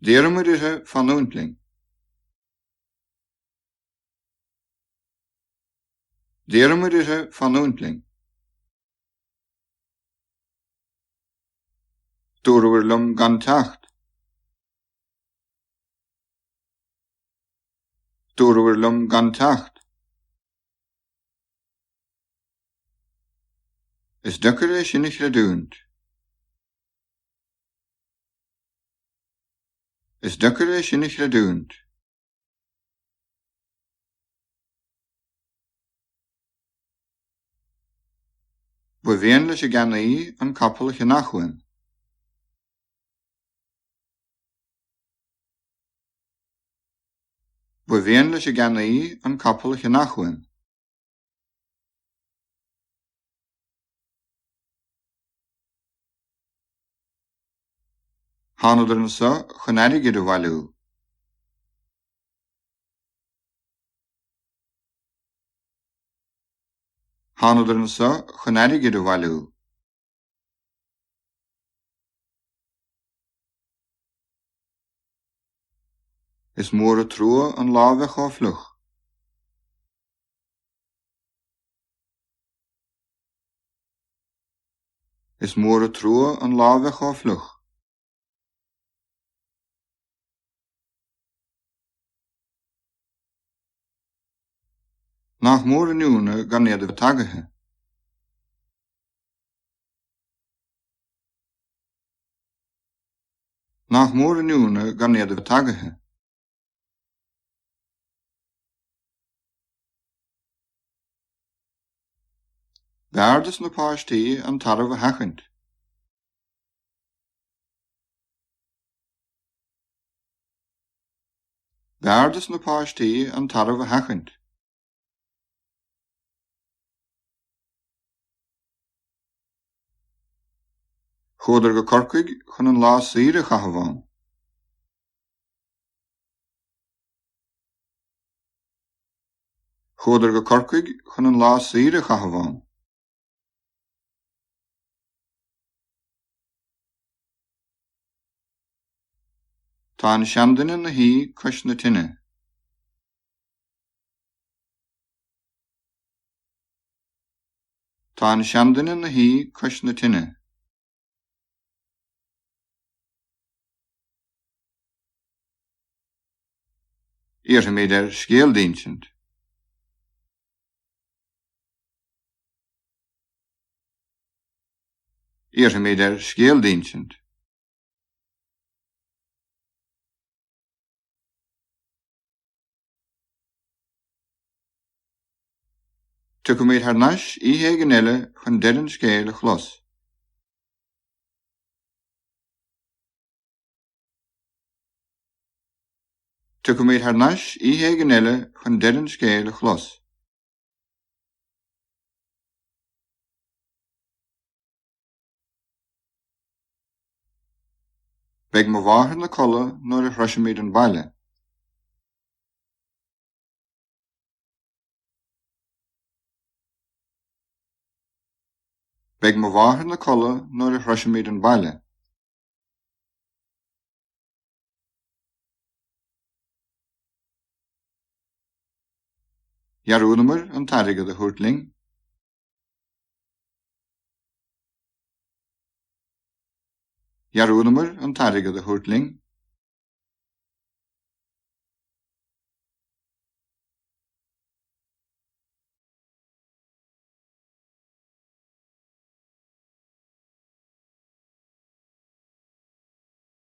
Dúrabhair fanúintling. Dúrabhair fanúintling. Dúrabhair liom gan teacht. Dúrabhair liom gan teacht. Is deacair sin chreidiúint. Is deacair sin chreidiúint. Mhian leis gceannaí an capall cheannach. Mhian leis gceannaí an capall cheannach. Thánadar anso chun airgid bhailiú. Thánadar anso chun airgid bhailiú. Is mór trua an lámh chomhlach. Is mór trua an lámh chomhlach. Nach mór ionadh gan iadh tagaithe. Nach mór ionadh gan iadh tagaithe. Beardas na páistí an tarbh theacht. Beardas na páistí an tarbh theacht. Chuadar go Corcaigh chun an lá saoire chahabháin. Chuadar go Corcaigh chun an lá saoire chahabháin. Tá an sean-duine na hí cois na tine. Tá an sean-duine na hí cois na tine. Uirthi scéal-daoint. Uirthi scéal-daoint. Tucha ar n-ais gan eile chun deireadh scéal a chlos. Tucha ar n-ais gan eile chun deireadh scéal a chlos. Beidh mo bhathair na colla nuair a throisimid an baile. Beidh mo bhathair na colla nuair a throisimid an baile. Dúrabhair an t-airgead a thuirtling. Dúrabhair an t-airgead a thuirtling.